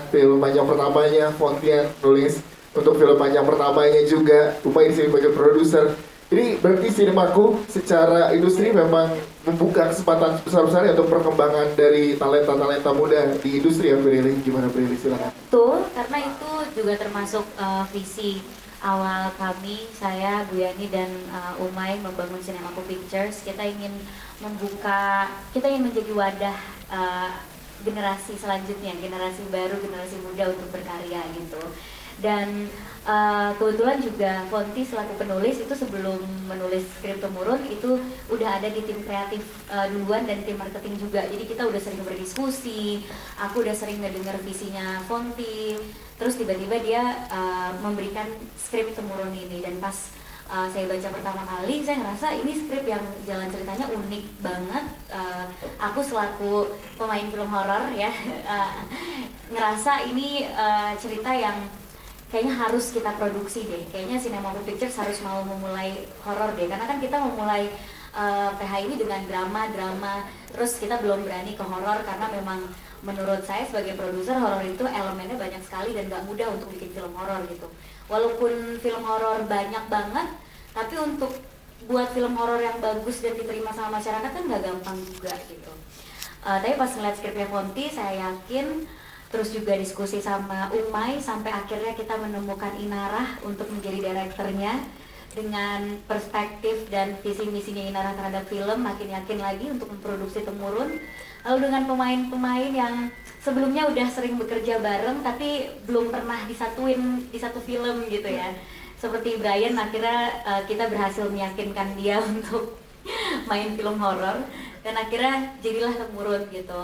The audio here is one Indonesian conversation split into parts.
film panjang pertamanya, Fontian nulis untuk film panjang pertamanya juga, Umay di sini sebagai produser. Jadi berarti Sinemaku secara industri memang membuka kesempatan besar-besar untuk perkembangan dari talenta-talenta muda di industri ya, Prilly. Gimana Prilly, silakan. Betul, karena itu juga termasuk visi awal kami, saya, Bu Yani dan Umay membangun Sinemaku Pictures. Kita ingin menjadi wadah generasi selanjutnya, generasi baru, generasi muda untuk berkarya gitu. Dan kebetulan juga Fonti selaku penulis itu sebelum menulis skrip temurun itu udah ada di tim kreatif duluan dan tim marketing juga. Jadi kita udah sering berdiskusi, aku udah sering ngedenger visinya Fonti. Terus tiba-tiba dia memberikan skrip temurun ini, dan pas saya baca pertama kali, saya ngerasa ini skrip yang jalan ceritanya unik banget. Aku selaku pemain film horor ya, ngerasa ini cerita yang kayaknya harus kita produksi deh. Kayaknya Sinemaku Pictures harus mau memulai horor deh, karena kan kita memulai PH ini dengan drama, terus kita belum berani ke horor karena memang menurut saya sebagai produser, horor itu elemennya banyak sekali dan gak mudah untuk bikin film horor gitu. Walaupun film horor banyak banget, tapi untuk buat film horor yang bagus dan diterima sama masyarakat kan gak gampang juga gitu. Tapi pas ngeliat skripnya Fonti, saya yakin, terus juga diskusi sama Umay, sampai akhirnya kita menemukan Inarah untuk menjadi direkturnya. Dengan perspektif dan visi misinya Inarah terhadap film, makin yakin lagi untuk memproduksi Temurun. Lalu dengan pemain-pemain yang sebelumnya udah sering bekerja bareng tapi belum pernah disatuin di satu film gitu ya, seperti Brian, akhirnya kita berhasil meyakinkan dia untuk main film horor, dan akhirnya jadilah Temurun gitu.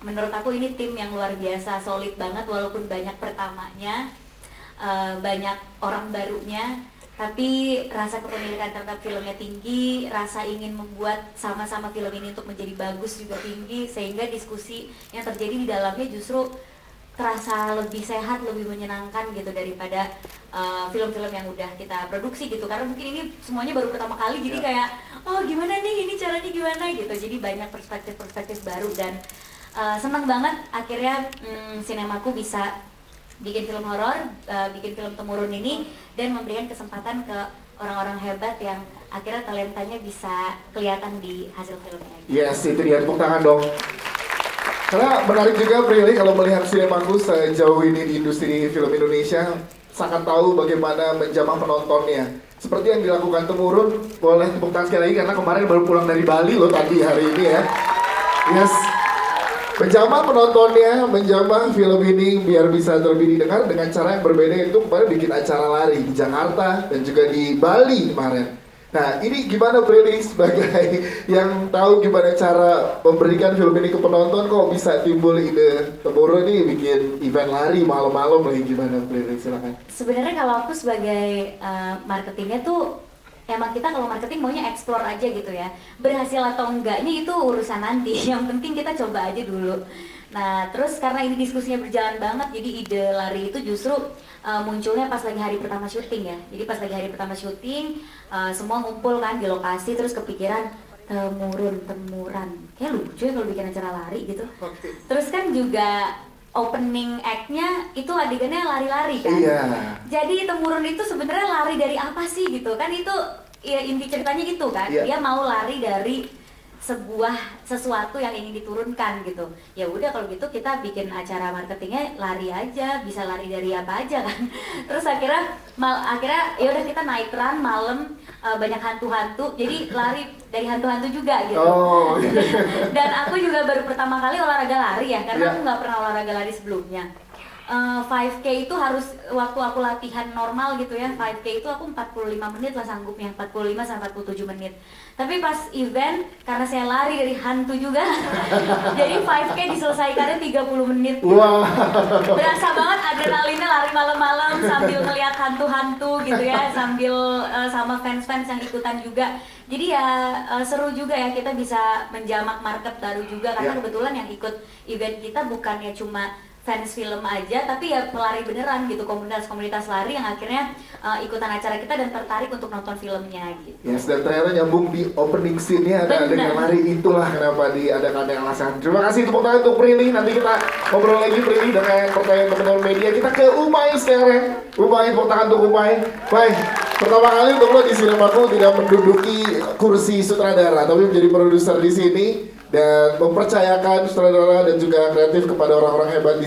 Menurut aku ini tim yang luar biasa, solid banget walaupun banyak pertamanya, banyak orang barunya, tapi rasa kepemilikan terhadap filmnya tinggi, rasa ingin membuat sama-sama film ini untuk menjadi bagus juga tinggi, sehingga diskusi yang terjadi di dalamnya justru terasa lebih sehat, lebih menyenangkan gitu daripada film-film yang udah kita produksi gitu. Karena mungkin ini semuanya baru pertama kali, jadi kayak oh gimana nih, ini caranya gimana gitu. Jadi banyak perspektif-perspektif baru, dan senang banget akhirnya Sinemaku bisa bikin film horor, bikin film Temurun ini, dan memberikan kesempatan ke orang-orang hebat yang akhirnya talentanya bisa kelihatan di hasil filmnya. Yes, itu dia, tepuk tangan dong. Karena menarik juga Prilly kalau melihat Sinemaku sejauh ini di industri film Indonesia, sangat tahu bagaimana menjamah penontonnya. Seperti yang dilakukan Temurun, boleh tepuk tangan sekali lagi karena kemarin baru pulang dari Bali loh tadi hari ini ya. Yes. Menjamah penontonnya, menjamah film ini biar bisa terlebih didengar dengan cara yang berbeda. Itu kemarin bikin acara lari di Jakarta dan juga di Bali kemarin. Nah ini gimana Prilly sebagai yang tahu gimana cara memberikan film ini ke penonton, kok bisa timbul ide Temurun ini bikin event lari malam-malam lagi, gimana Prilly, silakan. Sebenarnya kalau aku sebagai marketingnya tuh, emang kita kalau marketing maunya explore aja gitu ya. Berhasil atau enggaknya itu urusan nanti. Yang penting kita coba aja dulu. Nah, terus karena ini diskusinya berjalan banget, jadi ide lari itu justru munculnya pas lagi hari pertama syuting ya. Jadi pas lagi hari pertama syuting, semua ngumpul kan di lokasi, terus kepikiran temuran. Kayak lucu ya kalau bikin acara lari gitu. Terus kan juga opening act-nya itu adegannya lari-lari kan. Iya. Jadi Temurun itu sebenarnya lari dari apa sih gitu kan, itu ya inti ceritanya itu kan. Iya. Dia mau lari dari sesuatu yang ingin diturunkan gitu. Ya udah kalau gitu kita bikin acara marketingnya lari aja, bisa lari dari apa aja kan. Terus akhirnya ya udah kita night run malam, banyak hantu-hantu, jadi lari dari hantu-hantu juga gitu. Oh. Dan aku juga baru pertama kali olahraga lari ya, karena aku nggak pernah olahraga lari sebelumnya. 5K itu harus waktu aku latihan normal gitu ya, 5K itu aku 45 menit lah sanggupnya, 45 sampai 47 menit. Tapi pas event, karena saya lari dari hantu juga, jadi 5K diselesaikannya 30 menit. Wah. Berasa banget adrenalinnya, lari malam-malam sambil ngeliat hantu-hantu gitu ya, sambil sama fans-fans yang ikutan juga. Jadi ya seru juga ya, kita bisa menjamak market baru juga, karena kebetulan yang ikut event kita bukannya cuma fans film aja, tapi ya pelari beneran gitu, komunitas lari yang akhirnya ikutan acara kita dan tertarik untuk nonton filmnya gitu. Yes, dan ternyata nyambung di opening scene-nya ada adegan lari, itulah kenapa diadakan yang alasan. Terima kasih tepuk tangan untuk Prilly. Nanti kita ngobrol lagi Prilly dengan pertanyaan teman-teman media. Kita ke Umay sekarang. Umay, tepuk tangan untuk Umay. Baik, pertama kali untuk lo di Sinemaku tidak menduduki kursi sutradara, tapi menjadi produser di sini dan mempercayakan sutradara dan juga kreatif kepada orang-orang hebat di